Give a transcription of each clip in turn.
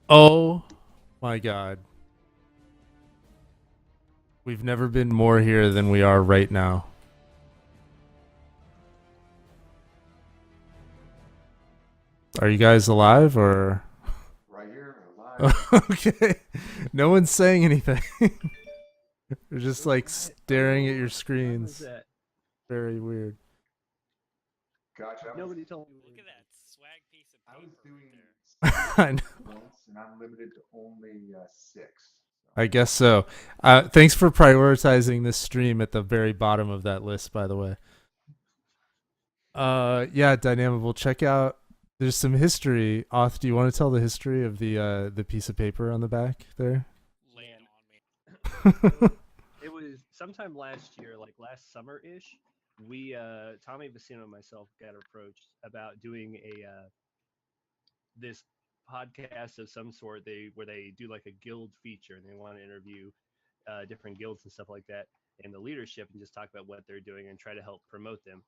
Oh my god. We've never been more here than we are right now. Are you guys alive or Right here, alive. okay. No one's saying anything. They're just Oh, like hi. staring at Oh, your what time is screens. that? Very weird. Gotcha. Nobody told me. Look at that swag piece of I was paper right doing there. I know. once, and I'm limited to only six. I guess so. Thanks for prioritizing this stream at the very bottom of that list, by the way. Yeah, Dynamable. Check out. There's some history. Oth, do you want to tell the history of the piece of paper on the back there? Lay it Man, on me. it was sometime last year, like last summer ish. We, Tommy Vecino and myself, got approached about doing a this podcast of some sort. Where they do like a guild feature and they want to interview different guilds and stuff like that, and the leadership, and just talk about what they're doing and try to help promote them.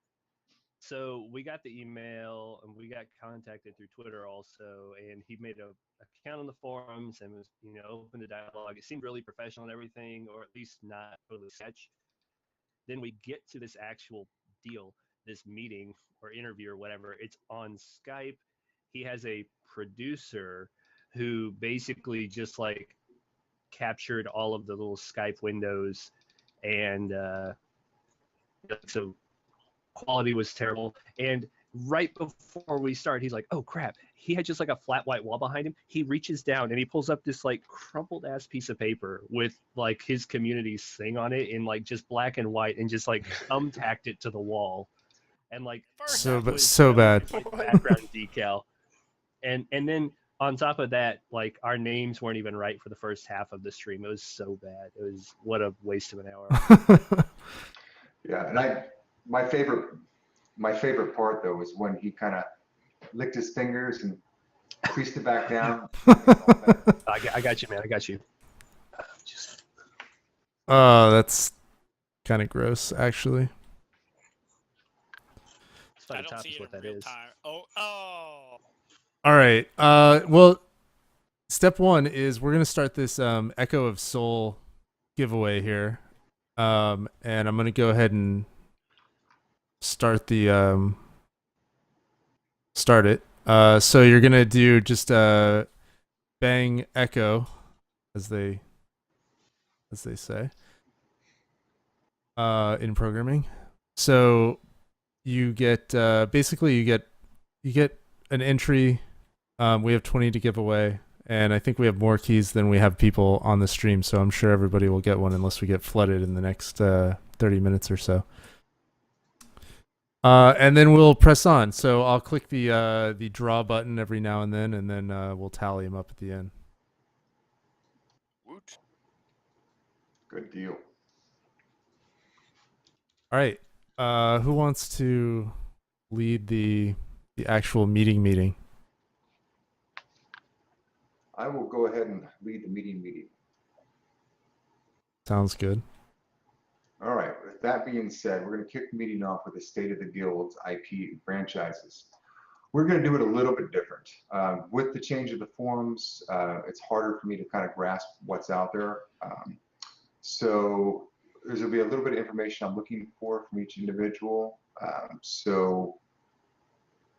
So we got the email and we got contacted through Twitter also, and he made a account on the forums and was open to dialogue. It seemed really professional and everything, or at least not totally sketch. Then we get to this actual deal, this meeting or interview or whatever. It's on Skype. He has a producer who basically just like captured all of the little Skype windows, and so quality was terrible. And right before we start, he's like, "Oh crap!" He had just like a flat white wall behind him. He reaches down and he pulls up this like crumpled ass piece of paper with like his community's thing on it in like just black and white, and just like thumbtacked it to the wall. And like First So, off, but was so that was bad. his background decal. And then on top of that, like our names weren't even right for the first half of the stream. It was so bad. It was what a waste of an hour. Yeah, and my favorite, my favorite part though was when he kind of licked his fingers and creased it back down. I got you, man. I got you. Just Oh, that's kind of gross, actually. it's not I a don't top see is it what in that real is. time. Oh. All right. Well, step one is we're gonna start this Echo of Soul giveaway here, and I'm gonna go ahead and start the start it. So you're gonna do just bang echo, as they say, in programming. So you get basically you get an entry. We have 20 to give away, and I think we have more keys than we have people on the stream. So I'm sure everybody will get one unless we get flooded in the next 30 minutes or so. And then we'll press on. So I'll click the draw button every now and then we'll tally them up at the end. Woot. Good deal. All right. Who wants to lead the actual meeting? I will go ahead and lead the meeting. Sounds good. All right. With that being said, we're going to kick the meeting off with the state of the guilds, IP, and franchises. We're going to do it a little bit different. With the change of the forums, it's harder for me to kind of grasp what's out there. So there's going to be a little bit of information I'm looking for from each individual. So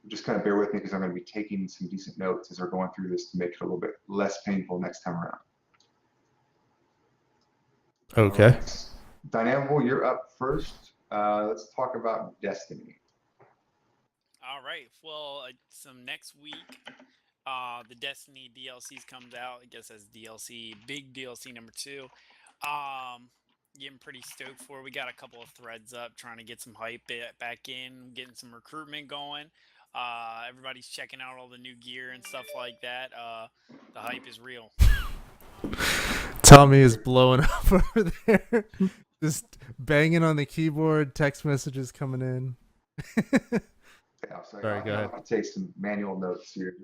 just kind of bear with me because I'm going to be taking some decent notes as we're going through this to make it a little bit less painful next time around. Okay. All right. Dynamo, you're up first. Let's talk about Destiny. All right. Well, some next week, the Destiny DLCs comes out. I guess as DLC, big DLC number 2. Getting pretty stoked for. We got a couple of threads up, trying to get some hype back in, getting some recruitment going. Everybody's checking out all the new gear and stuff like that. The hype is real. Tommy is blowing up over there, just banging on the keyboard. Text messages coming in. Yeah, so Sorry, go ahead. I'll take some manual notes here.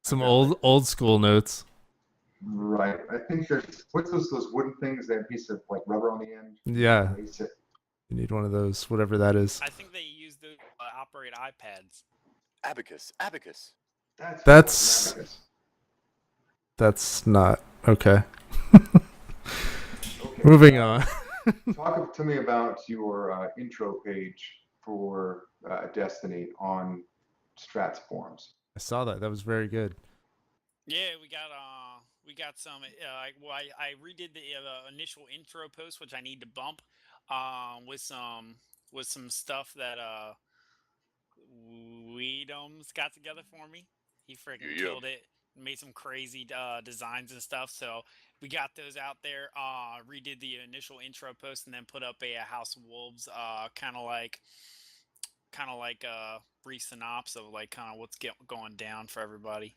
Some old school notes. Right. I think there's what's those wooden things, that piece of like rubber on the end? Yeah. Erase it. You need one of those, whatever that is. I think they use those to operate iPads. Abacus. That's That's- abacus. That's not okay. Okay. Moving on. Talk to me about your intro page for Destiny on Strats forums. I saw that. That was very good. Yeah, we got some. I redid the initial intro post, which I need to bump, with some stuff that Weedums got together for me. He freaking killed it. Made some crazy designs and stuff. So we got those out there. Redid the initial intro post and then put up a House of Wolves, kind of like a brief synopsis of like kind of what's going down for everybody.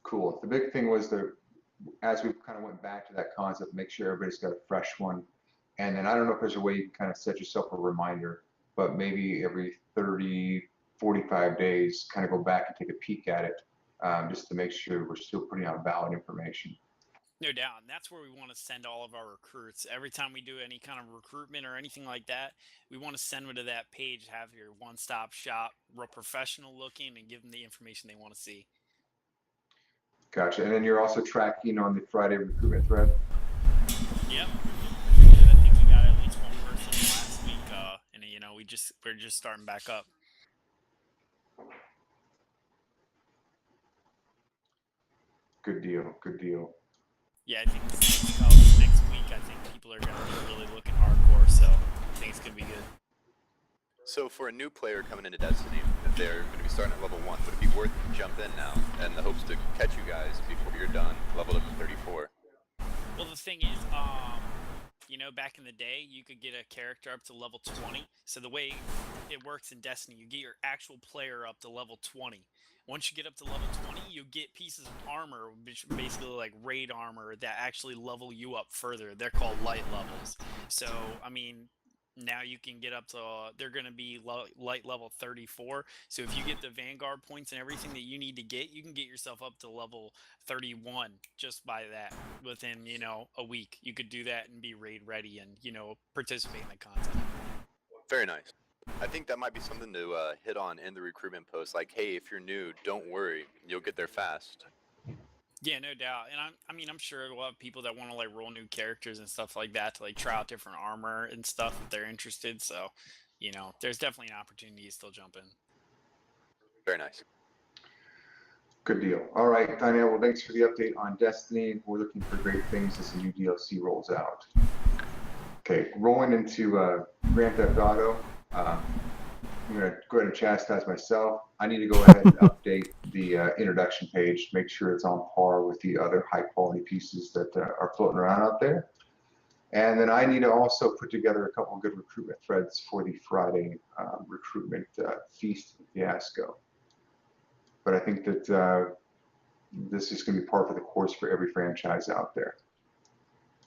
Cool. The big thing was as we kind of went back to that concept, make sure everybody's got a fresh one. And then I don't know if there's a way you can kind of set yourself a reminder, but maybe every 30, 45 days, kind of go back and take a peek at it, just to make sure we're still putting out valid information. No doubt. And that's where we want to send all of our recruits. Every time we do any kind of recruitment or anything like that, we want to send them to that page, have your one-stop shop, real professional looking, and give them the information they want to see. Gotcha. And then you're also tracking on the Friday recruitment thread? Yep. I think we got at least one person last week, and we're just starting back up. Good deal. Good deal. Yeah, I think this next week, I think people are going to be really looking hardcore, so I think it's going to be good. So for a new player coming into Destiny, if they're going to be starting at level 1, would it be worth jumping in now and the hopes to catch you guys before you're done, leveled up to 34? Well, the thing is, back in the day, you could get a character up to level 20. So the way it works in Destiny, you get your actual player up to level 20. Once you get up to level 20, you get pieces of armor, which basically like raid armor, that actually level you up further. They're called light levels. So, I mean, now you can get up to, they're going to be light level 34. So if you get the Vanguard points and everything that you need to get, you can get yourself up to level 31 just by that within, a week. You could do that and be raid ready and, participate in the content. Very nice. I think that might be something to hit on in the recruitment post. Like, hey, if you're new, don't worry, you'll get there fast. Yeah, no doubt. And I'm sure we'll have people that want to like roll new characters and stuff like that to like try out different armor and stuff if they're interested. So, there's definitely an opportunity to still jump in. Very nice. Good deal. All right, Danielle, well, thanks for the update on Destiny. We're looking for great things as the new DLC rolls out. Okay, rolling into Grand Theft Auto. I'm going to go ahead and chastise myself. I need to go ahead and update the introduction page, make sure it's on par with the other high-quality pieces that are floating around out there. And then I need to also put together a couple of good recruitment threads for the Friday recruitment feast fiasco. But I think that this is going to be par for the course for every franchise out there.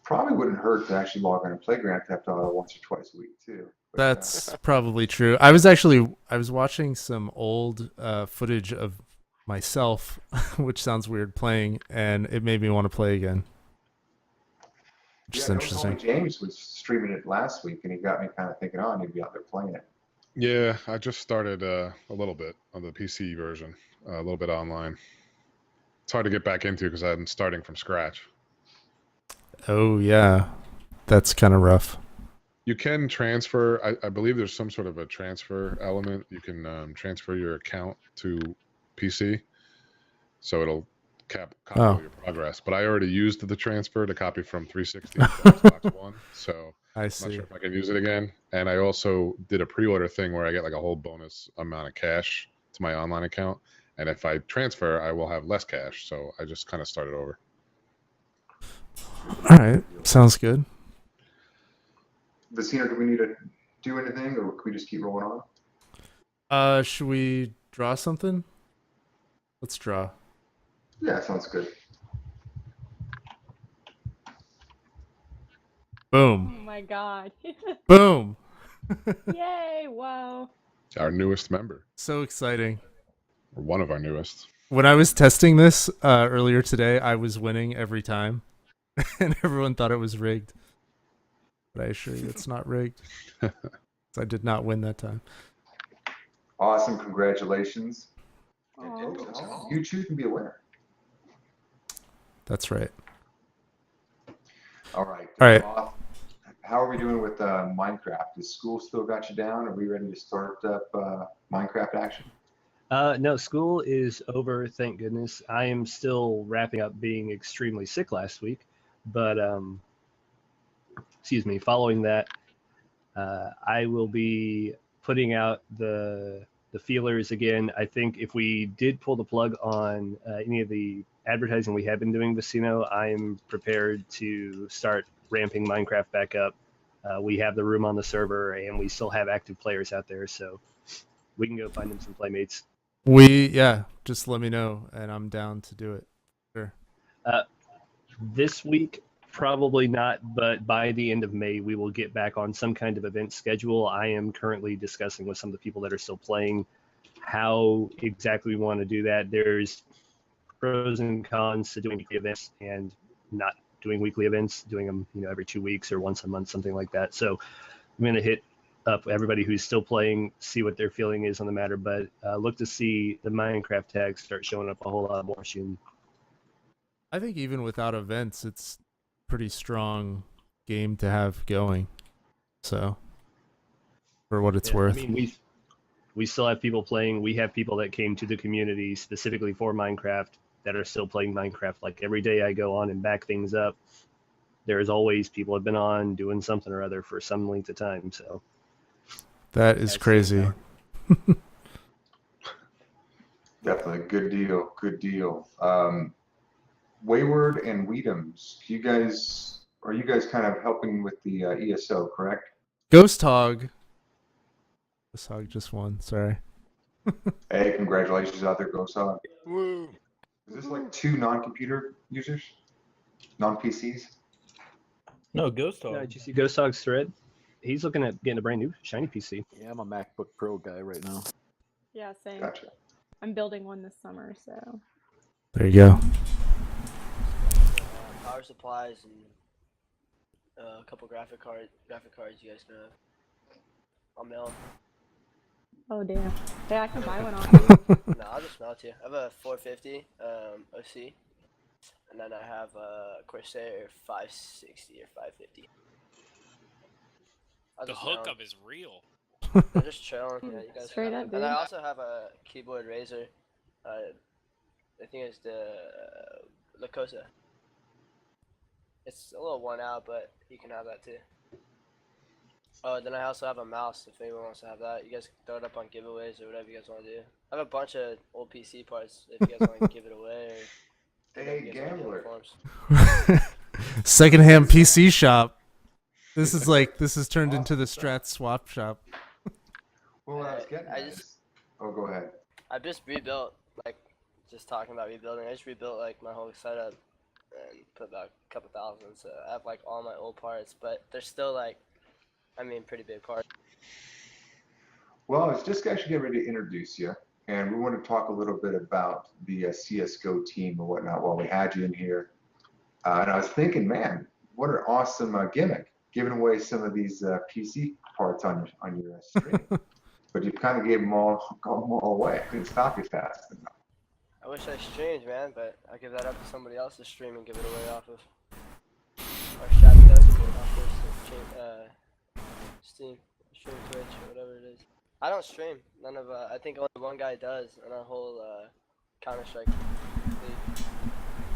Probably wouldn't hurt to actually log on and play Grand Theft Auto once or twice a week too. But, That's probably true. I was watching some old footage of myself, which sounds weird, playing, and it made me want to play again. Which is interesting. James was streaming it last week, and he got me kind of thinking, oh, I need to be out there playing it. Yeah, I just started a little bit on the PC version, a little bit online. It's hard to get back into because I'm starting from scratch. Oh, yeah. That's kind of rough. You can transfer. I believe there's some sort of a transfer element. You can transfer your account to PC, so it'll copy all your progress. But I already used the transfer to copy from 360 to Xbox One, so I'm not sure if I can use it again. And I also did a pre-order thing where I get like a whole bonus amount of cash to my online account, and if I transfer, I will have less cash. So I just kind of started over. All right, sounds good. Vicino, do we need to do anything, or can we just keep rolling on? Should we draw something? Let's draw. Yeah, sounds good. Boom. Oh my god. Boom. Yay, wow. Our newest member. So exciting. Or one of our newest. When I was testing this earlier today, I was winning every time, and everyone thought it was rigged. But I assure you it's not rigged. I did not win that time. Awesome, congratulations. Aww. You too can be a winner. That's right. All right. All right. Roth, how are we doing with Minecraft? Is school still got you down? Are we ready to start up Minecraft action? No, school is over, thank goodness. I am still wrapping up being extremely sick last week, but excuse me. Following that, I will be putting out the feelers again. I think if we did pull the plug on any of the advertising we have been doing Vecino, I am prepared to start ramping Minecraft back up. We have the room on the server, and we still have active players out there, so we can go find them some playmates. Just let me know, and I'm down to do it. Sure. This week, probably not, but by the end of May, we will get back on some kind of event schedule. I am currently discussing with some of the people that are still playing how exactly we want to do that. There's pros and cons to doing weekly events and not doing weekly events, doing them, every 2 weeks or once a month, something like that. So I'm going to hit up everybody who's still playing, see what their feeling is on the matter, but look to see the Minecraft tags start showing up a whole lot more soon. I think even without events, it's pretty strong game to have going. So, for what it's worth. I mean, we still have people playing. We have people that came to the community specifically for Minecraft that are still playing Minecraft. Like every day I go on and back things up, there's always people have been on doing something or other for some length of time. So that is crazy. Definitely. Good deal. Good deal. Wayward and Weedums, are you guys kind of helping with the ESO, correct? Ghost Hog just won. Sorry. Hey, congratulations out there, Ghost Hog. Woo! Is this like 2 non-computer users? Non-PCs? No, Ghost Hog. Did you see Ghost Dog's thread? He's looking at getting a brand new shiny PC. Yeah, I'm a MacBook Pro guy right now. Yeah, same. Gotcha. I'm building one this summer, so. There you go. Power supplies and a couple graphic cards you guys can have. I'll mail them. Oh damn. Yeah, I can buy one off you. No, I'll just mail it to you. I have a 450 OC, and then I have a Corsair 560 or 550. The hookup is real. They're just chilling. Yeah, you guys Straight have up, them. And I dude. also have a keyboard Razer. I think it's the La Cosa. It's a little worn out, but you can have that too. Oh, then I also have a mouse if anyone wants to have that. You guys can throw it up on giveaways or whatever you guys want to do. I have a bunch of old PC parts if you guys want to give it away. Or Hey, gambler. Secondhand PC shop. This is turned into the Strats swap shop. Well, what I was getting at is... Oh, go ahead. I just rebuilt, just talking about rebuilding, I just rebuilt my whole setup and put about a couple thousand, so I have all my old parts, but they're still pretty big parts. Well, I was just actually getting ready to introduce you, and we want to talk a little bit about the CSGO team and whatnot while we had you in here. And I was thinking, man, what an awesome gimmick, giving away some of these PC parts on your stream. But you kind of gave them all away. I couldn't stop you fast enough. I wish I streamed, man, but I give that up to somebody else to stream and give it away off of. Or Strats does give it off of Steam, stream Twitch, or whatever it is. I don't stream. None of I think only one guy does in our whole Counter-Strike league.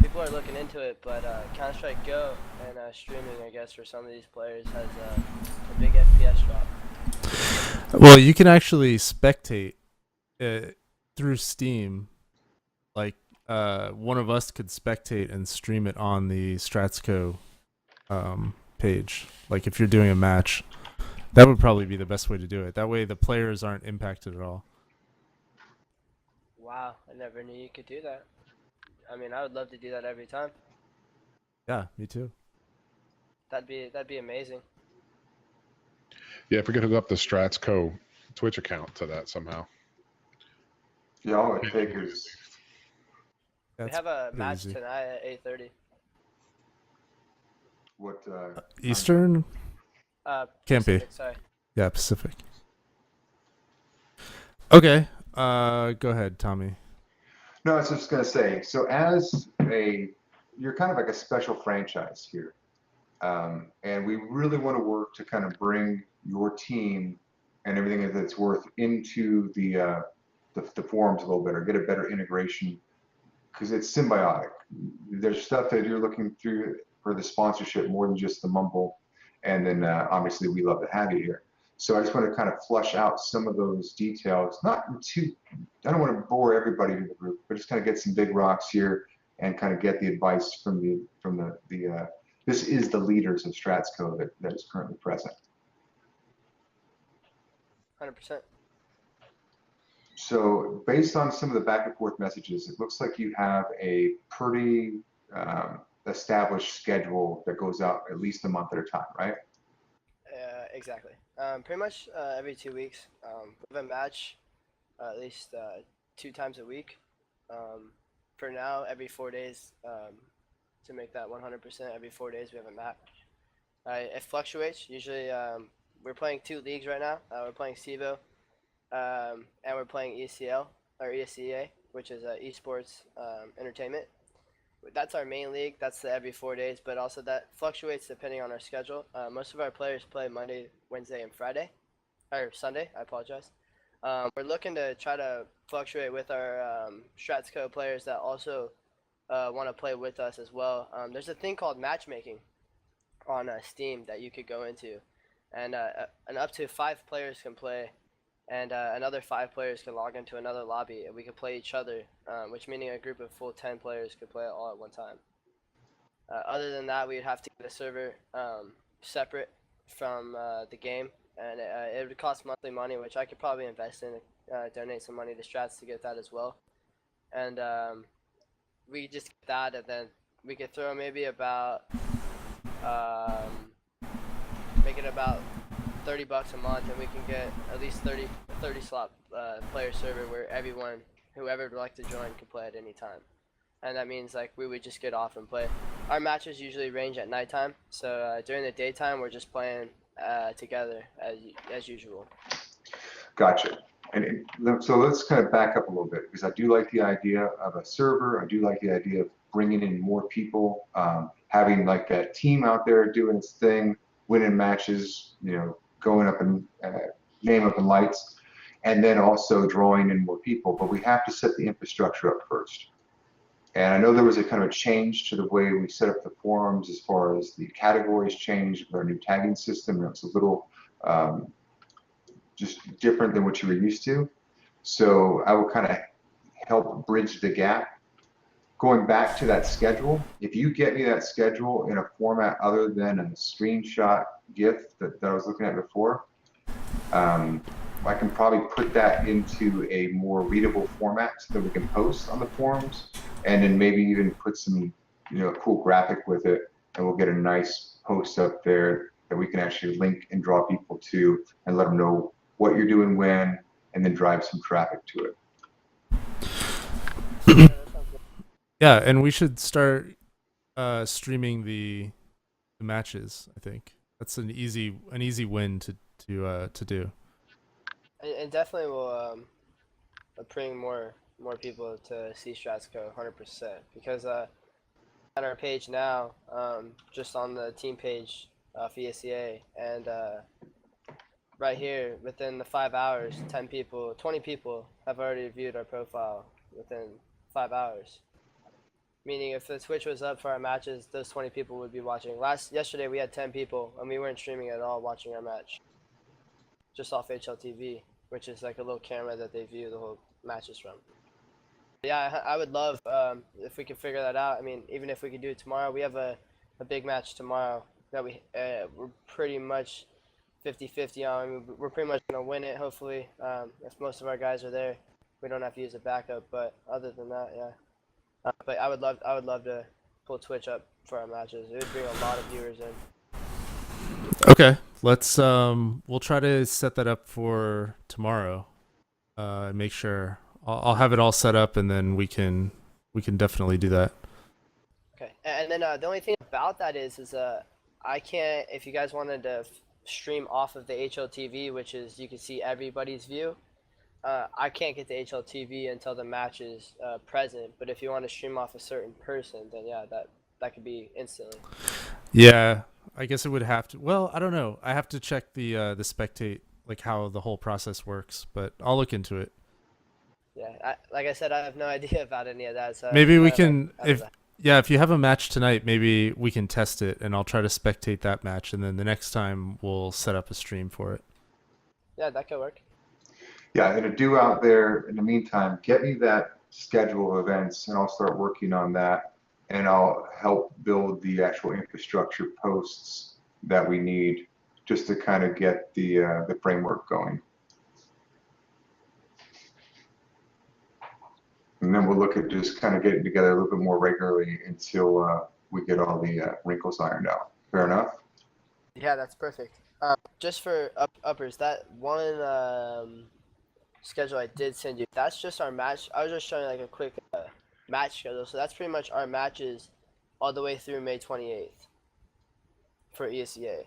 People are looking into it, but Counter-Strike Go and streaming, I guess, for some of these players has a big FPS drop. Well, you can actually spectate through Steam. One of us could spectate and stream it on the StratsCo page. If you're doing a match, that would probably be the best way to do it. That way the players aren't impacted at all. Wow, I never knew you could do that. I mean, I would love to do that every time. Yeah, me too. That'd be amazing. Yeah, if we could hook up the StratsCo Twitch account to that somehow. Yeah, all it takes is... We have a pretty match easy. tonight at 8:30. What, Eastern? Can't be. Pacific, sorry. Yeah, Pacific. Okay. Go ahead, Tommy. No, I was just going to say, so as a you're kind of like a special franchise here. And we really want to work to kind of bring your team and everything that's worth into the forums a little bit, or get a better integration, because it's symbiotic. There's stuff that you're looking through for the sponsorship more than just the mumble, and then obviously we love to have you here. So I just want to kind of flush out some of those details. Not too, I don't want to bore everybody in the group, but just kind of get some big rocks here and kind of get the advice from the this is the leaders of StratsCo that is currently present. 100%. So based on some of the back and forth messages, it looks like you have a pretty established schedule that goes out at least a month at a time, right? Exactly. Pretty much every 2 weeks. We have a match at least 2 times a week. For now, every 4 days, to make that 100%, every 4 days we have a match. It fluctuates. Usually we're playing 2 leagues right now. We're playing SIVO, and we're playing ECL, or ESEA, which is esports entertainment. That's our main league. That's the every 4 days, but also that fluctuates depending on our schedule. Most of our players play Monday, Wednesday, and Friday, or Sunday. I apologize. We're looking to try to fluctuate with our StratsCo players that also want to play with us as well. There's a thing called matchmaking on Steam that you could go into, and up to 5 players can play, and another 5 players can log into another lobby, and we can play each other, which meaning a group of full 10 players could play all at one time. Other than that, we'd have to get a server separate from the game, and it would cost monthly money, which I could probably invest in, donate some money to Strats to get that as well. And we just get that, and then we could throw maybe about make it about $30 a month, and we can get at least 30 slot player server where whoever would like to join can play at any time. And that means like we would just get off and play. Our matches usually range at nighttime, so during the daytime we're just playing together as usual. Gotcha. And so let's kind of back up a little bit, because I do like the idea of a server. I do like the idea of bringing in more people, having like that team out there doing its thing, winning matches, going up and name up in lights, and then also drawing in more people. But we have to set the infrastructure up first. And I know there was a kind of a change to the way we set up the forums as far as the categories changed with our new tagging system. It was a little just different than what you were used to. So I will kind of help bridge the gap. Going back to that schedule, if you get me that schedule in a format other than a screenshot GIF that I was looking at before, I can probably put that into a more readable format so that we can post on the forums, and then maybe even put some, cool graphic with it, and we'll get a nice post up there that we can actually link and draw people to, and let them know what you're doing when, and then drive some traffic to it. Yeah, and we should start streaming the matches. I think that's an easy win to do. And definitely will bring more people to see StratsCo 100%, because at our page now, just on the team page for ESEA, and right here within the 5 hours, 10 people, 20 people have already viewed our profile within 5 hours. Meaning if the Twitch was up for our matches, those 20 people would be watching. Yesterday we had 10 people, and we weren't streaming at all watching our match, just off HLTV, which is like a little camera that they view the whole matches from. Yeah, I would love if we could figure that out. I mean, even if we could do it tomorrow, we have a big match tomorrow that we're pretty much 50-50 on. I mean, we're pretty much gonna win it, hopefully. If most of our guys are there, we don't have to use a backup. But other than that, yeah. But I would love to pull Twitch up for our matches. It would bring a lot of viewers in. Okay, let's we'll try to set that up for tomorrow. Make sure I'll have it all set up, and then we can definitely do that. Okay, and then the only thing about that is I can't, if you guys wanted to stream off of the HLTV, which is you can see everybody's view. I can't get the HLTV until the match is present, but if you want to stream off a certain person, then yeah, that could be instantly. Yeah, I guess it would have to. Well, I don't know. I have to check the spectate, like how the whole process works, but I'll look into it. Yeah, like I said, I have no idea about any of that. So Maybe we kind of can, out of if the- yeah, if you have a match tonight, maybe we can test it, and I'll try to spectate that match, and then the next time we'll set up a stream for it. Yeah, that could work. Yeah, and to do out there in the meantime, get me that schedule of events and I'll start working on that and I'll help build the actual infrastructure posts that we need just to kind of get the framework going. And then we'll look at just kind of getting together a little bit more regularly until we get all the wrinkles ironed out. Fair enough? Yeah, that's perfect. Just for uppers, that one schedule I did send you, that's just our match. I was just showing like a quick match schedule. So that's pretty much our matches all the way through May 28th for ESEA.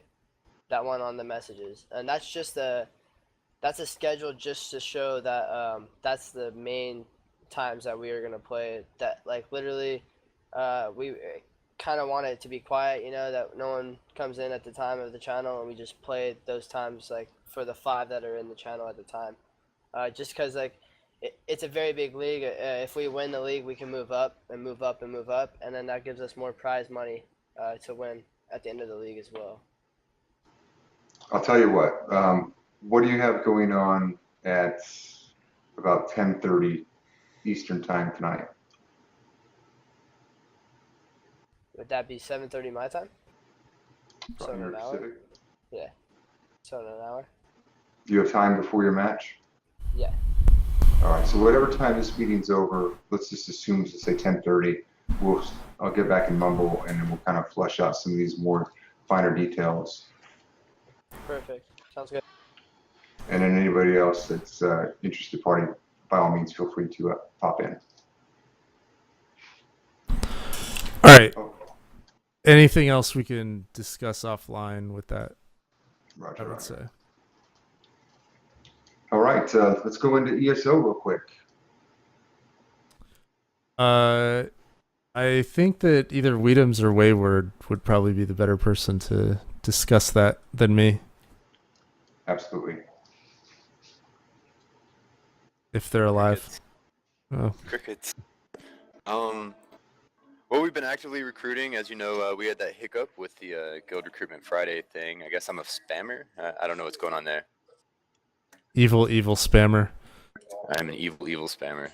That one on the messages. And that's just that's a schedule just to show that that's the main times that we are going to play. That like literally we kind of want it to be quiet, you know, that no one comes in at the time of the channel and we just play those times like for the 5 that are in the channel at the time. Just because like it's a very big league. If we win the league, we can move up and move up and move up, and then that gives us more prize money to win at the end of the league as well. I'll tell you what do you have going on at about 10:30 Eastern time tonight? Would that be 7:30 my time? So in an hour? Pacific. Yeah. So in an hour? Do you have time before your match? Yeah. All right, so whatever time this meeting's over, let's just assume to say 10:30. I'll get back and mumble, and then we'll kind of flush out some of these more finer details. Perfect. Sounds good. And then anybody else that's interested party, by all means, feel free to pop in. All right. Oh, Anything else we can discuss offline with that? Roger, I would Roger. say. All right, let's go into ESO real quick. I think that either Weedhams or Wayward would probably be the better person to discuss that than me, Absolutely. if they're alive. Crickets. Oh. Crickets. Well, we've been actively recruiting. As you know, we had that hiccup with the Guild Recruitment Friday thing. I guess I'm a spammer. I don't know what's going on there. Evil spammer. I'm an evil spammer.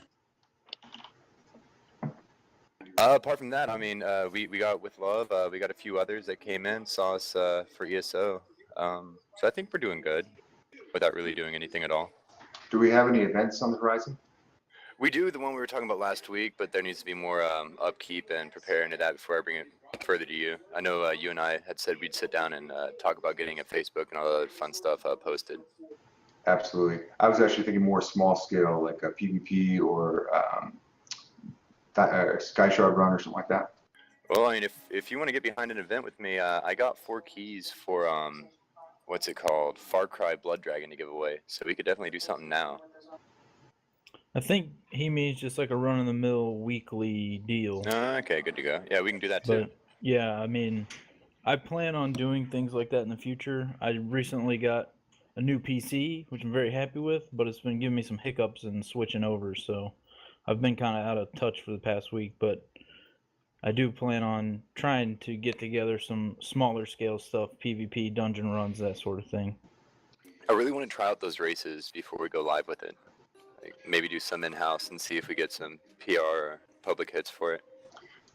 Apart from that, I mean, we got with love. We got a few others that came in, saw us for ESO. So I think we're doing good without really doing anything at all. Do we have any events on the horizon? We do, the one we were talking about last week, but there needs to be more upkeep and preparing to that before I bring it further to you. I know you and I had said we'd sit down and talk about getting a Facebook and all the other fun stuff posted. Absolutely. I was actually thinking more small scale, like a PvP or Sky Shard Run or something like that. Well, I mean, if you want to get behind an event with me, I got 4 keys for, what's it called? Far Cry Blood Dragon to give away. So we could definitely do something now. I think he means just like a run-of-the-mill weekly deal. Okay, good to go. Yeah, we can do that too. But yeah, I mean, I plan on doing things like that in the future. I recently got a new PC, which I'm very happy with, but it's been giving me some hiccups in switching over, so I've been kind of out of touch for the past week, but I do plan on trying to get together some smaller scale stuff, PvP, dungeon runs, that sort of thing. I really want to try out those races before we go live with it. Like maybe do some in-house and see if we get some PR or public hits for it.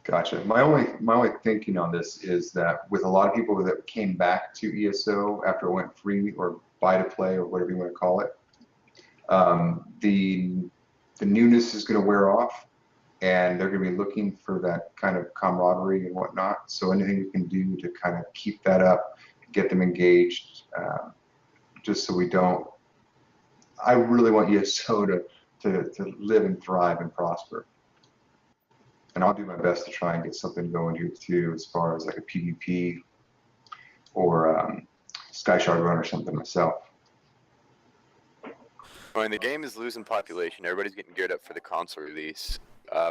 Gotcha. My only thinking on this is that with a lot of people that came back to ESO after it went free or buy to play or whatever you want to call it, the newness is going to wear off, and they're going to be looking for that kind of camaraderie and whatnot. So anything we can do to kind of keep that up, get them engaged, just so we don't. I really want ESO to live and thrive and prosper. And I'll do my best to try and get something going here too, as far as like a PvP or Sky Shard Run or something myself. I mean, the game is losing population. Everybody's getting geared up for the console release.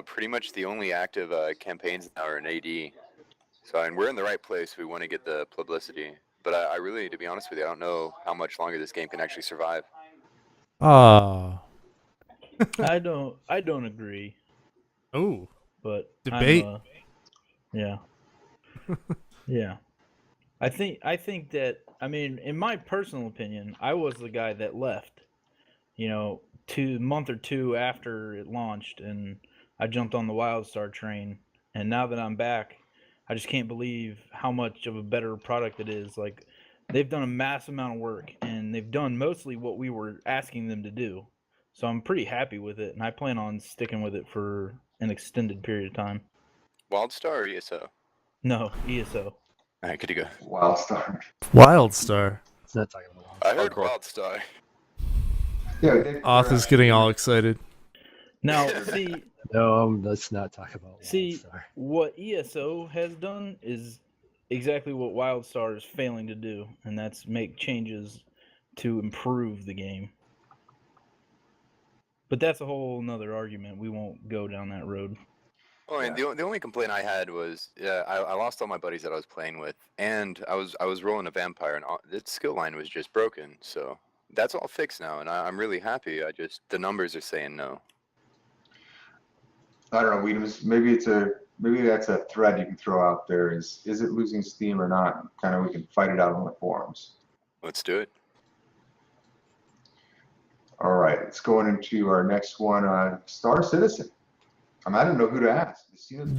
Pretty much the only active campaigns now are in AD. So, and we're in the right place. We want to get the publicity. But I really, to be honest with you, I don't know how much longer this game can actually survive. Ah. I don't agree, Oh. but Debate. Yeah. Yeah. I think that, I mean, in my personal opinion, I was the guy that left, you know, 2 month or two after it launched, and I jumped on the WildStar train. And now that I'm back, I just can't believe how much of a better product it is. Like, they've done a massive amount of work, and they've done mostly what we were asking them to do. So I'm pretty happy with it, and I plan on sticking with it for an extended period of time. WildStar or ESO? No, ESO. All right, good to go. WildStar. WildStar. It's not talking about I heard Hardcore. WildStar. Yeah, Oth is getting all excited. Now, see, No, let's not talk about See, WildStar. what ESO has done is exactly what WildStar is failing to do, and that's make changes to improve the game. But that's a whole nother argument. We won't go down that road. Well, and the only complaint I had was I lost all my buddies that I was playing with, and I was rolling a vampire, and its skill line was just broken. So that's all fixed now, and I'm really happy. The numbers are saying no. I don't know, Weedums. Maybe that's a thread you can throw out there. Is it losing steam or not? Kind of, we can fight it out on the forums. Let's do it. All right, let's go into our next one. Star Citizen. I don't know who to ask.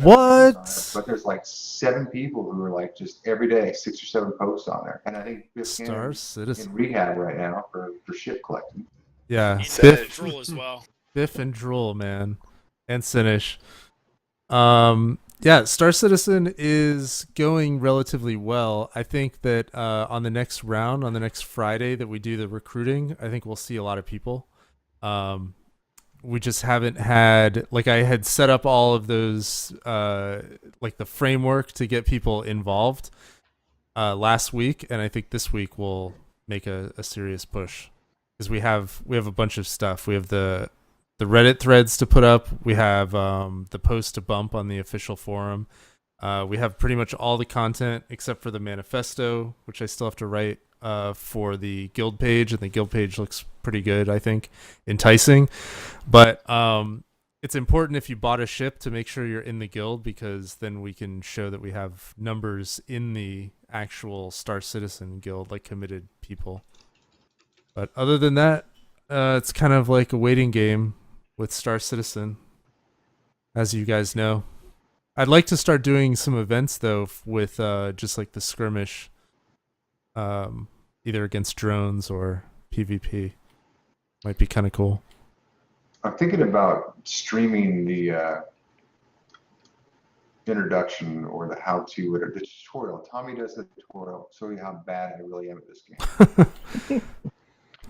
What? But there's like 7 people who are like just every day 6 or 7 posts on there, and I think Biff Star Cannon's Citizen. in rehab right now for shit collecting. Yeah. It's Biff, Drool as well. Biff and Drool, man. And Sinish. Yeah, Star Citizen is going relatively well. I think that on the next round, on the next Friday that we do the recruiting, I think we'll see a lot of people. We just haven't had, like, I had set up all of those, like the framework to get people involved last week, and I think this week we'll make a serious push because we have a bunch of stuff. We have the Reddit threads to put up. We have the post to bump on the official forum. We have pretty much all the content except for the manifesto, which I still have to write for the guild page, and the guild page looks pretty good, I think, enticing. But it's important if you bought a ship to make sure you're in the guild, because then we can show that we have numbers in the actual Star Citizen guild, like committed people. But other than that, it's kind of like a waiting game with Star Citizen, as you guys know. I'd like to start doing some events though with just like the skirmish, either against drones or PvP. Might be kind of cool. I'm thinking about streaming the introduction or the how-to, or the tutorial. Tommy does the tutorial, show you how bad I really am at this game.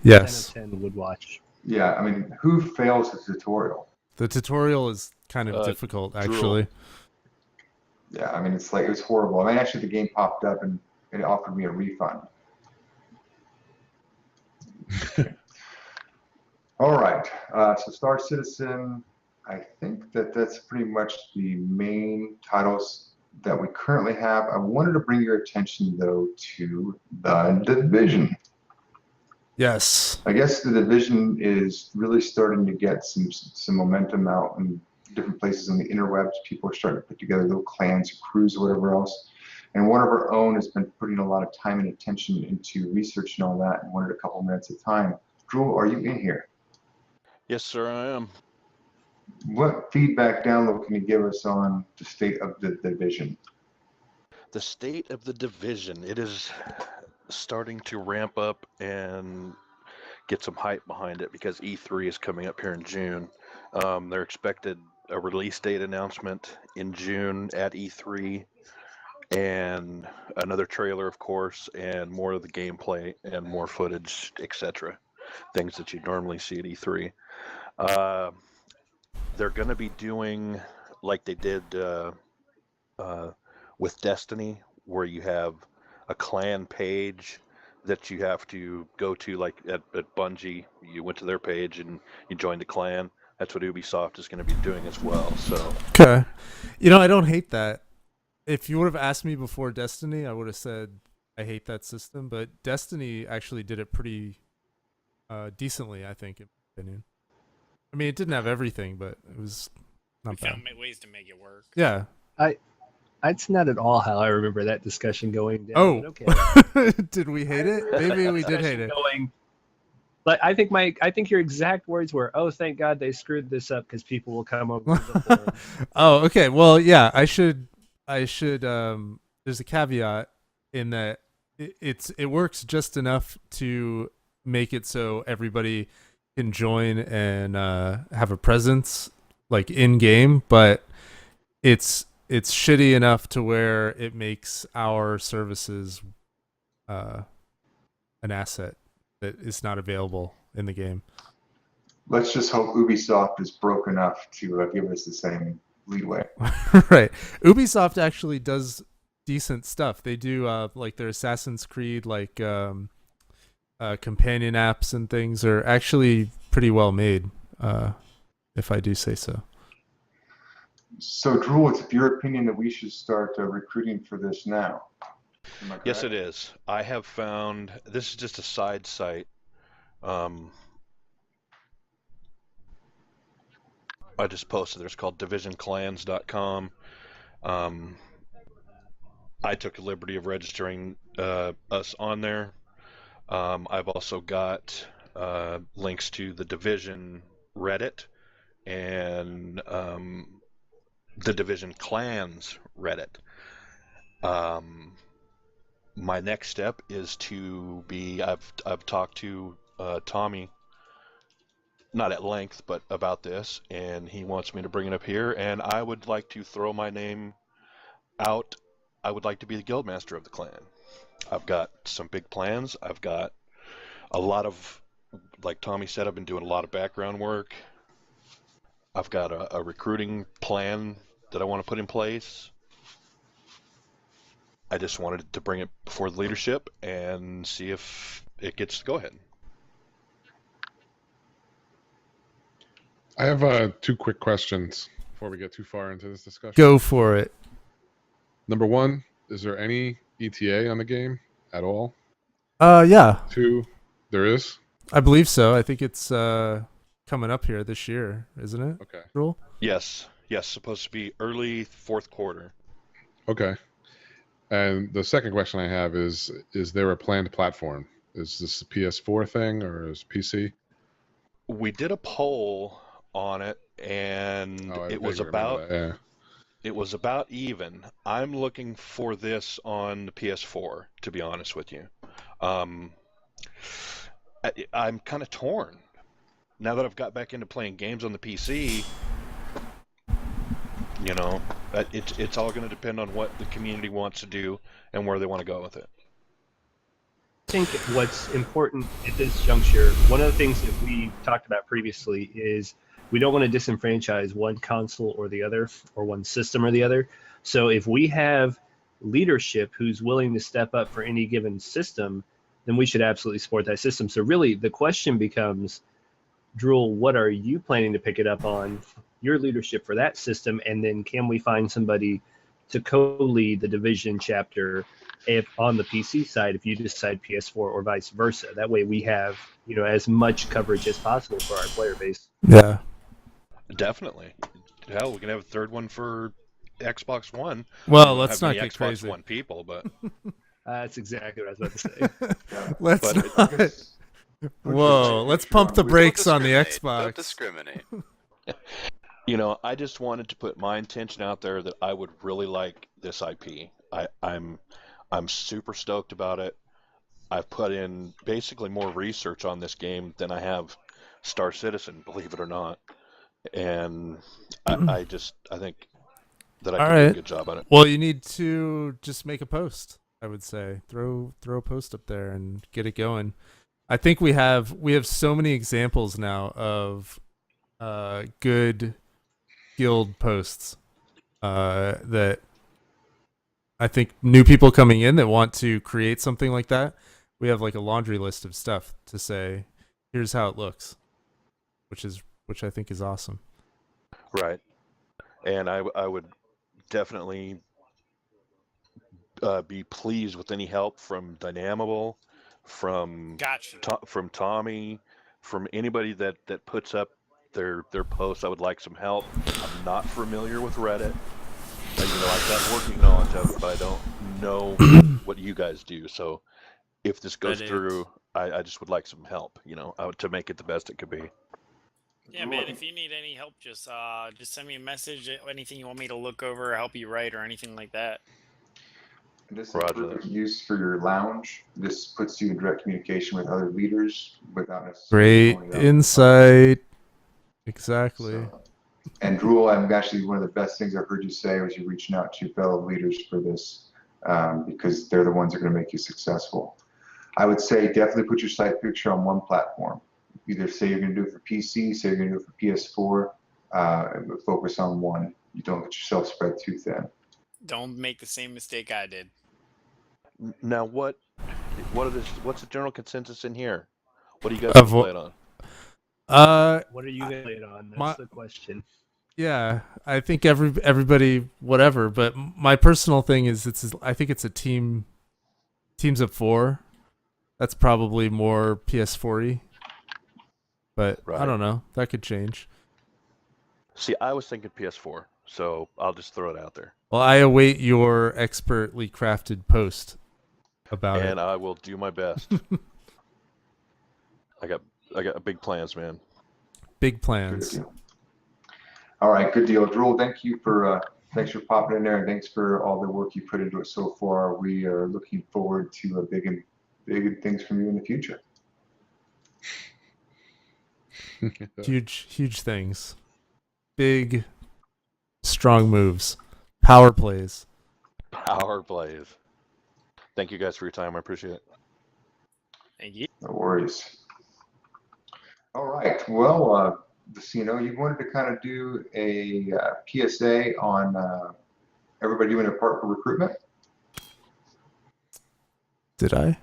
Yes. 10 of 10 would watch. Yeah, I mean, who fails the tutorial? The tutorial is kind of difficult, actually. Yeah, I mean, it's like, it was horrible. I mean, actually, the game popped up and it offered me a refund. All right, so Star Citizen, I think that's pretty much the main titles that we currently have. I wanted to bring your attention, though, to The Division. Yes. I guess The Division is really starting to get some momentum out in different places on the interwebs. People are starting to put together little clans or crews or whatever else. And one of our own has been putting a lot of time and attention into research and all that, and wanted a couple minutes of time. Drew, are you in here? Yes, sir, I am. What feedback download can you give us on the state of The Division? The state of the division, it is starting to ramp up and get some hype behind it because E3 is coming up here in June. They're expected a release date announcement in June at E3, and another trailer, of course, and more of the gameplay and more footage, etc. Things that you normally see at E3. They're going to be doing like they did with Destiny, where you have a clan page that you have to go to, like at Bungie. You went to their page and you joined the clan. That's what Ubisoft is going to be doing as well. So Okay. You know, I don't hate that. if you would have asked me before Destiny, I would have said I hate that system. But Destiny actually did it pretty decently, I think, in my opinion. I mean, it didn't have everything, but it was We not bad. found ways to make it work. Yeah. That's not at all how I remember that discussion going down. Oh, but okay. did we hate it? Maybe we did hate it. Going, but I think your exact words were, "Oh, thank God they screwed this up because people will come over to the forum." Oh, okay. Well, yeah, I should there's a caveat in that it works just enough to make it so everybody can join and have a presence like in game, but it's shitty enough to where it makes our services an asset that is not available in the game. Let's just hope Ubisoft is broke enough to give us the same leeway. Right. Ubisoft actually does decent stuff. They do like their Assassin's Creed like companion apps and things are actually pretty well made, if I do say so. So, Drew, it's your opinion that we should start recruiting for this now. Am I Yes, correct? it is. I have found this is just a side site. I just posted there. It's called divisionclans.com. I took the liberty of registering us on there. I've also got links to the Division Reddit and the Division Clans Reddit. My next step is to be. I've talked to Tommy, not at length, but about this, and he wants me to bring it up here. And I would like to throw my name out. I would like to be the guildmaster of the clan. I've got some big plans. I've got a lot of, like Tommy said, I've been doing a lot of background work. I've got a recruiting plan that I want to put in place. I just wanted to bring it before the leadership and see if it gets to go ahead. I have 2 quick questions before we get too far into this discussion. Go for it. Number 1, is there any ETA on the game at all? Yeah. 2, there is? I believe so. I think it's coming up here this year, isn't it? Okay. Rule? Yes, supposed to be early 4th quarter. Okay. And the second question I have is there a planned platform? Is this a PS4 thing or is PC? We did a poll on it, and Oh, I it was vaguely remember about that, yeah. it was about even. I'm looking for this on the PS4, to be honest with you. I'm kind of torn now that I've got back into playing games on the PC. You know, it's all going to depend on what the community wants to do and where they want to go with it. I think what's important at this juncture, one of the things that we talked about previously is we don't want to disenfranchise one console or the other, or one system or the other. So if we have leadership who's willing to step up for any given system, then we should absolutely support that system. So really the question becomes, Drool, what are you planning to pick it up on, your leadership for that system, and then can we find somebody to co-lead the Division chapter if on the PC side, if you decide PS4 or vice versa. That way we have, as much coverage as possible for our player base. Yeah. Definitely. Hell, we can have a third one for Xbox One. Well, We don't let's have not many get Xbox crazy. One people, but That's exactly what I was about to say. Let's But not. Whoa, let's pump the brakes on the Don't Xbox. discriminate. I just wanted to put my intention out there that I would really like this IP. I'm super stoked about it. I've put in basically more research on this game than I have Star Citizen, believe it or not. And I think that I All can do a right. good job on it. Well, you need to just make a post, I would say. Throw a post up there and get it going. I think we have so many examples now of good guild posts that I think new people coming in that want to create something like that, we have like a laundry list of stuff to say, here's how it looks, which I think is awesome. Right. And I would definitely be pleased with any help from Dynamable, from Gotcha. from Tommy, from anybody that puts up their posts. I would like some help. I'm not familiar with Reddit. I've got working knowledge of it, but I don't know what you guys do. So if this goes Reddit. through, I just would like some help, to make it the best it could be. Yeah, man. If you need any help, just send me a message. Anything you want me to look over, or help you write, or anything like that. And this is Roger perfect that. use for your lounge. This puts you in direct communication with other leaders without necessarily Great going out. insight. Exactly. So, and Drool, I'm actually one of the best things I've heard you say was you reaching out to fellow leaders for this, because they're the ones that are going to make you successful. I would say definitely put your site picture on one platform. Either say you're going to do it for PC, say you're going to do it for PS4, but focus on one. You don't get yourself spread too thin. Don't make the same mistake I did. Now, what's the general consensus in here? What do you guys Avo- play it on? What are you going to play it on? That's my- the question. Yeah, I think everybody whatever, but my personal thing is I think it's a teams of 4. That's probably more PS4-y. But I Right. don't know. That could change. See, I was thinking PS4, so I'll just throw it out there. Well, I await your expertly crafted post about And it. I will do my best. I got big plans, man. Big Good plans. deal. All right, good deal. Drool, thanks for popping in there, and thanks for all the work you put into it so far. We are looking forward to big things from you in the future. Huge things. Big, strong moves. Power plays. Power plays. Thank you guys for your time. I appreciate it. Thank you. No worries. All right. Well, Vicino, you wanted to kind of do a PSA on everybody doing their part for recruitment? Did I?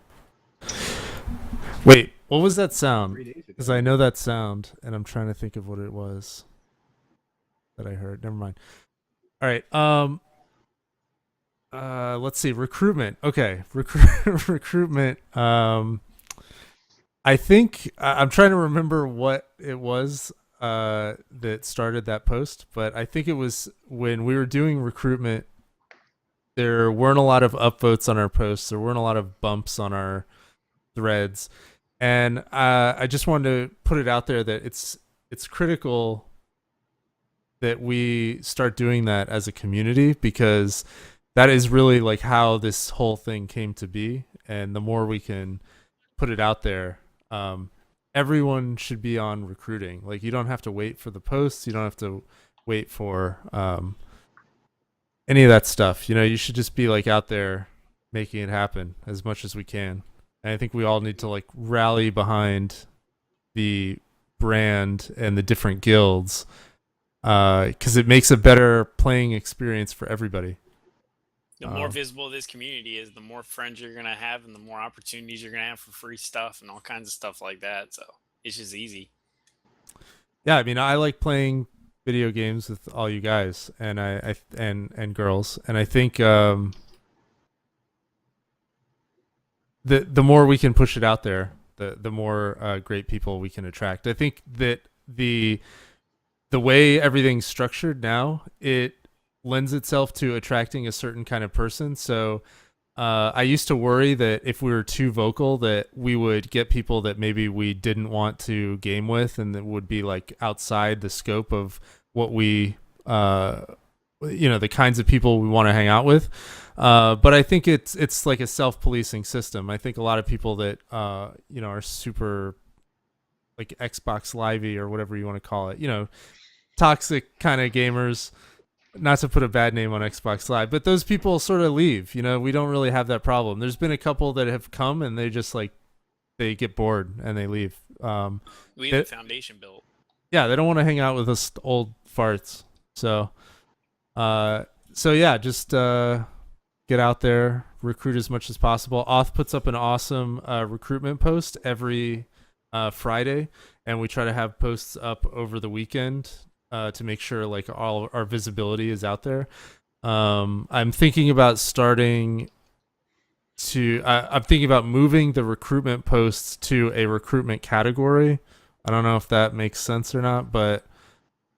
Wait, what was that sound? 3 days ago. Because I know that sound, and I'm trying to think of what it was that I heard. Never mind. All right. Let's see. Recruitment. Okay. Recruitment. I think I'm trying to remember what it was that started that post, but I think it was when we were doing recruitment. There weren't a lot of upvotes on our posts. There weren't a lot of bumps on our threads, and I just wanted to put it out there that it's critical that we start doing that as a community, because that is really like how this whole thing came to be. And the more we can put it out there, everyone should be on recruiting. Like, you don't have to wait for the posts. You don't have to wait for any of that stuff. You should just be like out there making it happen as much as we can. And I think we all need to like rally behind the brand and the different guilds, because it makes a better playing experience for everybody. The more visible this community is, the more friends you're gonna have, and the more opportunities you're gonna have for free stuff and all kinds of stuff like that. So it's just easy. Yeah, I mean, I like playing video games with all you guys and and girls, and I think the more we can push it out there, the more great people we can attract. I think that the way everything's structured now, it lends itself to attracting a certain kind of person. So I used to worry that if we were too vocal, that we would get people that maybe we didn't want to game with, and that would be like outside the scope of what we the kinds of people we want to hang out with. But I think it's like a self-policing system. I think a lot of people that are super like Xbox Livey or whatever you want to call it, toxic kind of gamers, not to put a bad name on Xbox Live, but those people sort of leave. We don't really have that problem. There's been a couple that have come and they just like, they get bored and they leave. We have the foundation built. Yeah, they don't want to hang out with us old farts. So yeah, just get out there, recruit as much as possible. Auth puts up an awesome recruitment post every Friday, and we try to have posts up over the weekend to make sure like all our visibility is out there. I'm thinking about starting I'm thinking about moving the recruitment posts to a recruitment category. I don't know if that makes sense or not, but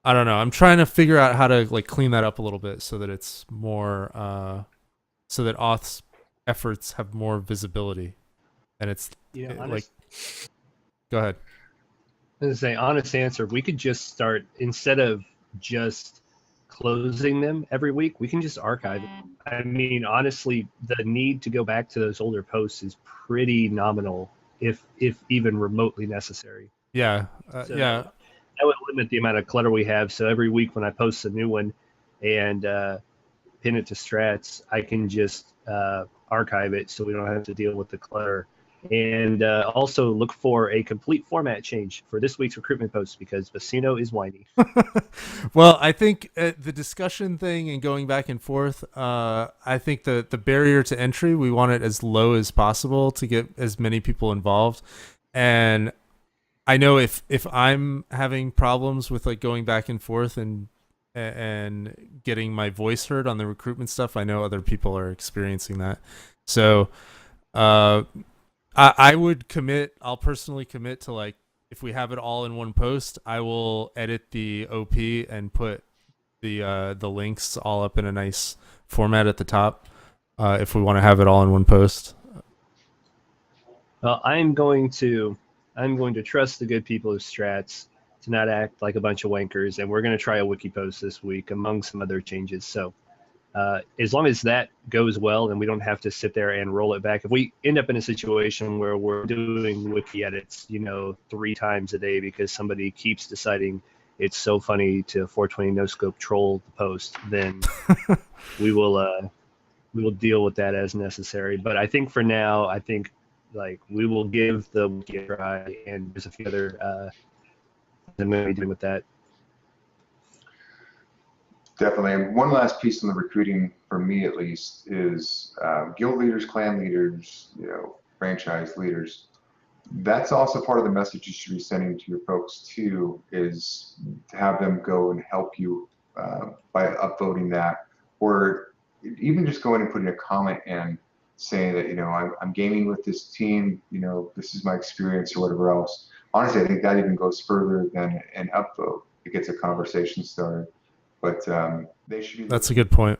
I don't know. I'm trying to figure out how to like clean that up a little bit so that it's more so that auth's efforts have more visibility, and it's like. Go ahead. I was gonna say, honest answer, we could just start, instead of just closing them every week, we can just archive them. I mean, honestly, the need to go back to those older posts is pretty nominal, if even remotely necessary. Yeah, So yeah. that would limit the amount of clutter we have. So every week when I post a new one and pin it to Strats, I can just archive it so we don't have to deal with the clutter. And also look for a complete format change for this week's recruitment post because Vecino is whiny. Well, I think the discussion thing and going back and forth, I think the barrier to entry, we want it as low as possible to get as many people involved. And I know if I'm having problems with like going back and forth and getting my voice heard on the recruitment stuff, I know other people are experiencing that. So I would commit, I'll personally commit to like, if we have it all in one post, I will edit the OP and put the links all up in a nice format at the top if we want to have it all in one post. Well, I'm going to trust the good people of Strats to not act like a bunch of wankers, and we're going to try a wiki post this week among some other changes. So as long as that goes well and we don't have to sit there and roll it back, if we end up in a situation where we're doing wiki edits, 3 times a day because somebody keeps deciding it's so funny to 420 no scope troll the post, then we will deal with that as necessary. But I think for now, like we will give the wiki a try, and there's a few other I'm going to be doing with that. Definitely. And one last piece on the recruiting, for me at least, is guild leaders, clan leaders, franchise leaders. That's also part of the message you should be sending to your folks too, is to have them go and help you by upvoting that, or even just going and putting a comment in saying that, I'm gaming with this team, this is my experience or whatever else. Honestly, I think that even goes further than an upvote. It gets a conversation started. But they should be. That's a good point.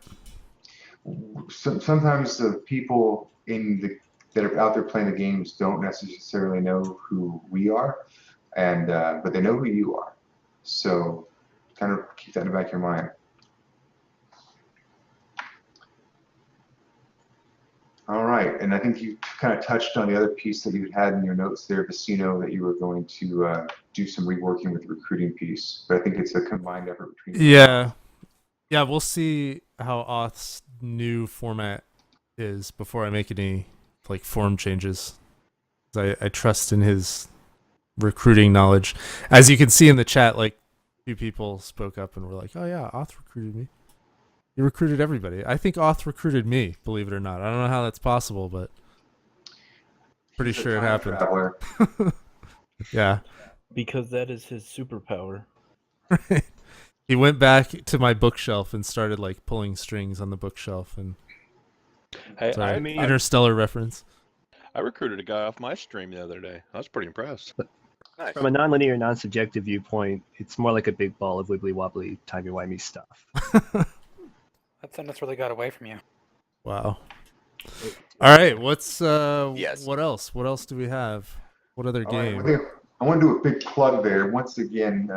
Sometimes the people that are out there playing the games don't necessarily know who we are, and but they know who you are. So kind of keep that in the back of your mind. All right, and I think you kind of touched on the other piece that you had in your notes there, Vecino, that you were going to do some reworking with the recruiting piece. But I think it's a combined effort between. Yeah, we'll see how Auth's new format is before I make any like form changes. I trust in his recruiting knowledge. As you can see in the chat, like a few people spoke up and were like, "Oh yeah, Auth recruited me." He recruited everybody. I think Auth recruited me, believe it or not. I don't know how that's possible, but pretty sure it happened. Yeah. Because that is his superpower. He went back to my bookshelf and started like pulling strings on the bookshelf and Hey, sorry, Interstellar reference. I recruited a guy off my stream the other day. I was pretty impressed. Nice. From a non-linear, non-subjective viewpoint, it's more like a big ball of wibbly-wobbly, timey-wimey stuff. That sentence really got away from you. Wow. All right, what's Yes. what else? What else do we have? What other All right, game? I want to do a big plug there. Once again,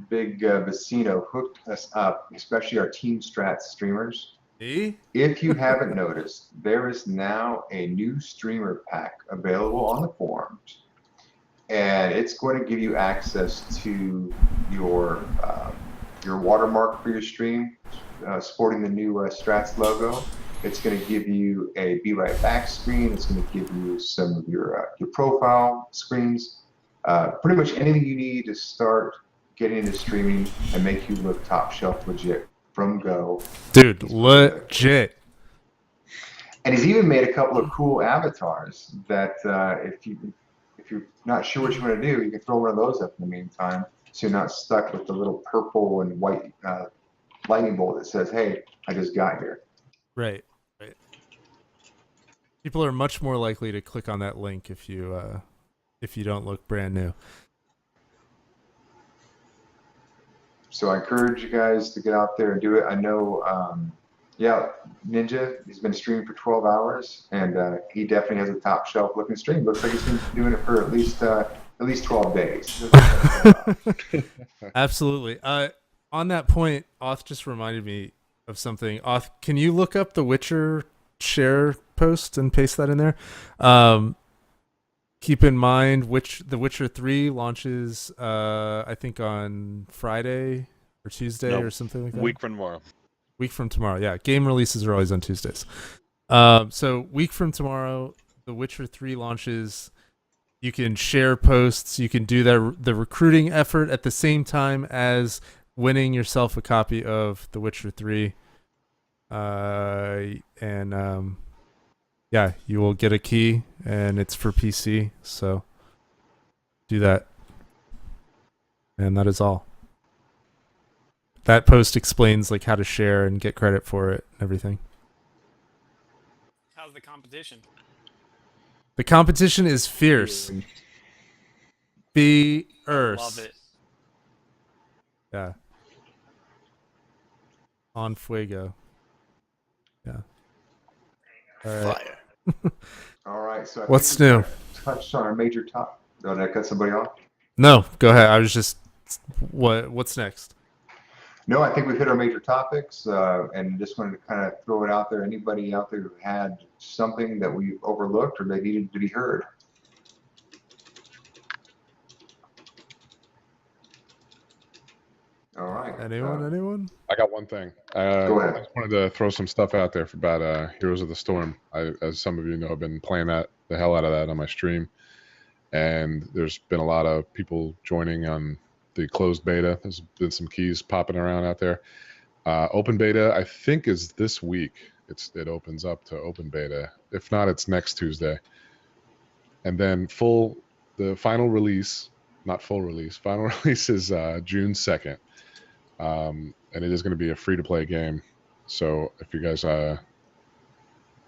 big Vecino hooked us up, especially our Team Strats streamers. If you haven't noticed, there is now a new streamer pack available on the forums, and it's going to give you access to your watermark for your stream, sporting the new Strats logo. It's going to give you a Be Right Back screen. It's going to give you some of your profile screens. Pretty much anything you need to start getting into streaming and make you look top shelf legit from Go. Dude, legit. And he's even made a couple of cool avatars that if you're not sure what you want to do, you can throw one of those up in the meantime, so you're not stuck with the little purple and white lightning bolt that says, "Hey, I just got here." Right. People are much more likely to click on that link if you don't look brand new. So I encourage you guys to get out there and do it. I know, Ninja, he's been streaming for 12 hours, and he definitely has a top shelf looking stream. Looks like he's been doing it for at least 12 days. Absolutely. On that point, Oth just reminded me of something. Oth, can you look up the Witcher share post and paste that in there? Keep in mind The Witcher 3 launches I think on Friday or Tuesday No, or something like that. Week from tomorrow. Week from tomorrow. Yeah, game releases are always on Tuesdays. So week from tomorrow, The Witcher 3 launches. You can share posts. You can do the recruiting effort at the same time as winning yourself a copy of The Witcher 3. Yeah, you will get a key, and it's for PC. So do that. And that is all. That post explains like how to share and get credit for it and everything. How's the competition? The competition is fierce. Fierce. Love it. Yeah. On fuego. Yeah. All right. Fire. All right. So What's new? Touched on our major top. Oh, did I cut somebody off? No, go ahead. I was just what's next? No, I think we've hit our major topics, and just wanted to kind of throw it out there. Anybody out there who had something that we overlooked or that needed to be heard? All right. Anyone? I got one thing. Go ahead. I just wanted to throw some stuff out there about Heroes of the Storm. As some of you know, I've been playing the hell out of that on my stream, and there's been a lot of people joining on the closed beta. There's been some keys popping around out there. Open beta, I think, is this week. It opens up to open beta. If not, it's next Tuesday. And then the final release, not full release, final release is June 2nd. And it is going to be a free-to-play game. So if you guys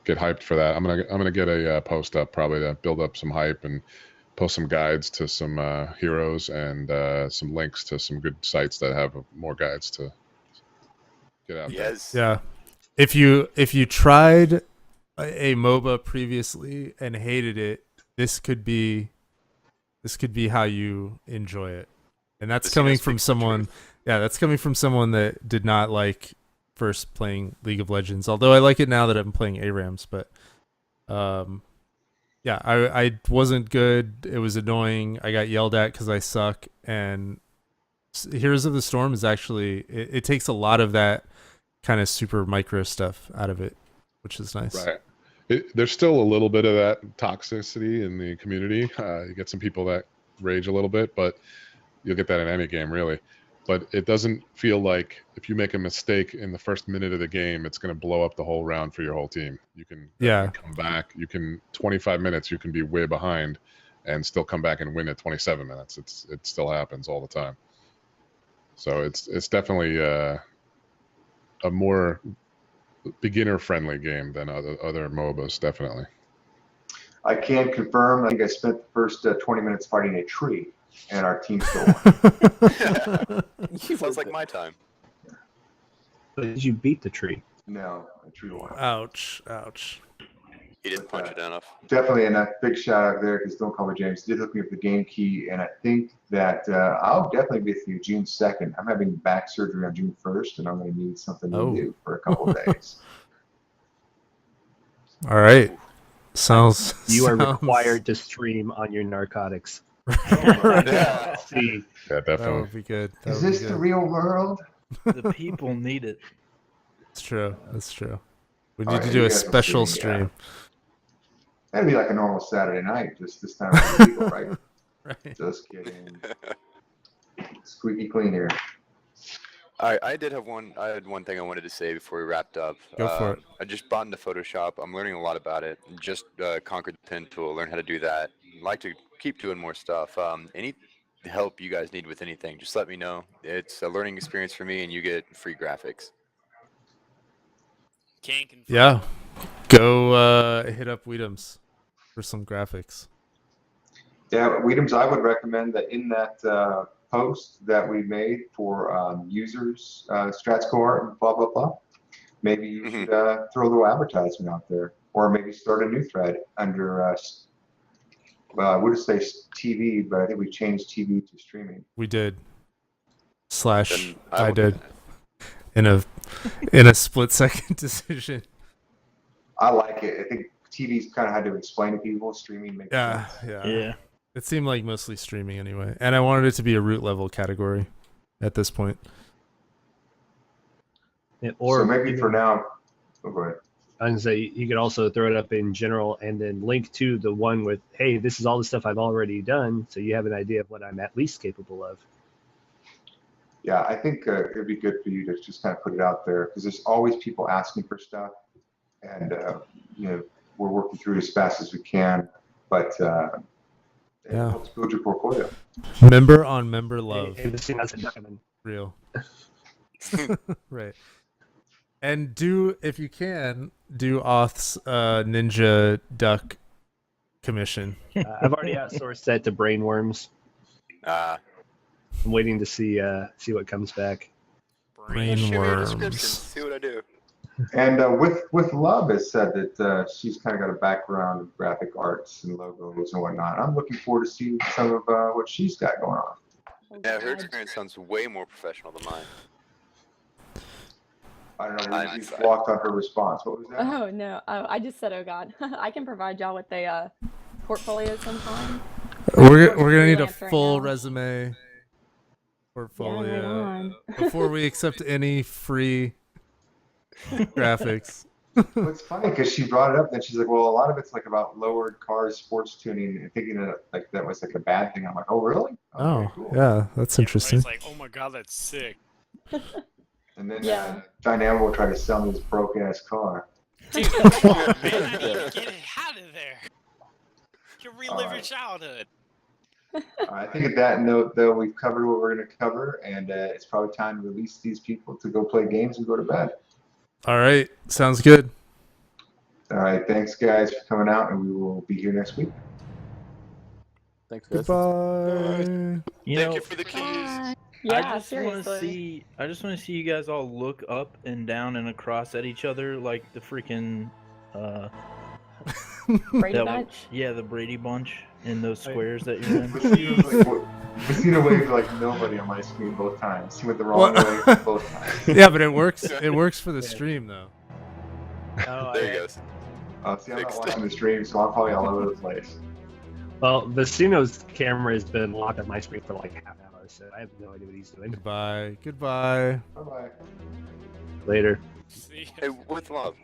get hyped for that, I'm gonna get a post up probably to build up some hype and post some guides to some heroes and some links to some good sites that have more guides to get out there. Yes. Yeah. If you tried a MOBA previously and hated it, this could be how you enjoy it. And that's coming from someone that's coming from someone that did not like first playing League of Legends. Although I like it now that I'm playing ARAMs, but I wasn't good. It was annoying. I got yelled at because I suck. And Heroes of the Storm is actually it takes a lot of that kind of super micro stuff out of it, which is nice. Right. There's still a little bit of that toxicity in the community. You get some people that rage a little bit, but you'll get that in any game, really. But it doesn't feel like if you make a mistake in the first minute of the game, it's going to blow up the whole round for your whole team. You can come back. 25 minutes, you can be way behind and still come back and win at 27 minutes. It still happens all the time. So it's definitely a more beginner-friendly game than other MOBAs, definitely. I can confirm. I think I spent the first 20 minutes fighting a tree, and our team still won. Sounds like my time. But did you beat the tree? No, a tree won. Ouch. He didn't punch it enough. Definitely, and a big shout out there because Don't Call Me James did hook me up with the game key, and I think that I'll definitely be with you June 2nd. I'm having back surgery on June 1st, and I'm going to need something to do for a couple of days. All right. Sounds. You are required to stream on your narcotics. Yeah. See. Yeah, definitely. That would be good. Is this the real world? The people need it. That's true. We All need right, to do you a guys will special see, stream. That'd be like a normal Saturday night, just this time with people, right? Right. Just kidding. Squeaky clean here. I had one thing I wanted to say before we wrapped up. Go for it. I just bought into Photoshop. I'm learning a lot about it. Just conquered the pen tool, learned how to do that. I'd like to keep doing more stuff. Any help you guys need with anything, just let me know. It's a learning experience for me, and you get free graphics. Can't confirm. Yeah. Go hit up Weedums for some graphics. Yeah, Weedums, I would recommend that in that post that we made for users, StratsCo art and blah, blah, blah, maybe you should throw a little advertisement out there, or maybe start a new thread under, I would say TV, but I think we changed TV to streaming. We did. / Then I I will- did. In a split second decision. I like it. I think TV's kind of had to explain to people. Streaming makes sense. Yeah. It seemed like mostly streaming anyway, and I wanted it to be a root level category at this point. Or So maybe even- for now, oh, go ahead. I was gonna say you could also throw it up in general and then link to the one with, hey, this is all the stuff I've already done, so you have an idea of what I'm at least capable of. Yeah, I think it'd be good for you to just kind of put it out there because there's always people asking for stuff, and we're working through it as fast as we can. But it helps build your portfolio. Member on member love. Hey, this thing has a diamond. Real. Right. And do, if you can, do Auth's Ninja Duck commission. I've already outsourced that to Brainworms. I'm waiting to see what comes back. Shoot me a description. Brainworms. See what I do. And with Love has said that she's kind of got a background of graphic arts and logos and whatnot. I'm looking forward to see some of what she's got going on. Yeah, her experience sounds way more professional than mine. I don't know. You walked on her response. What was that? Oh no! Oh, I just said, oh god. I can provide y'all with a portfolio sometime. We're gonna need a freelance right full now. resume portfolio Yeah, right on. before we accept any free graphics. Well, it's funny because she brought it up, and she's like, "Well, a lot of it's like about lowered cars, sports tuning, and thinking that was like a bad thing." I'm like, "Oh, really? Oh, Okay, cool." yeah, that's interesting. It's like, oh my god, that's sick. And then Yeah. Dynamo will try to sell me this broke ass car. Dude, come on, man, I need to get it out of there. You relive your Alright. childhood. I think at that note, though, we've covered what we're going to cover, and it's probably time to release these people to go play games and go to bed. All right, sounds good. All right, thanks guys for coming out, and we will be here next week. Thanks, guys. Goodbye. Thank you for the keys. Yeah, I just seriously. want to see you guys all look up and down and across at each other like the freaking Brady that Bunch. yeah, the Brady Bunch in those squares that you're in. Messina waved like nobody on my screen both times. He went the wrong way both times. Yeah, but it works. It works for the stream though. Oh, There he goes. See, I'm not watching the stream, so I'm probably all over the place. Well, Vecino's camera has been locked on my screen for like half an hour, so I have no idea what he's doing. Goodbye. Goodbye. Bye-bye. Later. See ya. Hey, with love.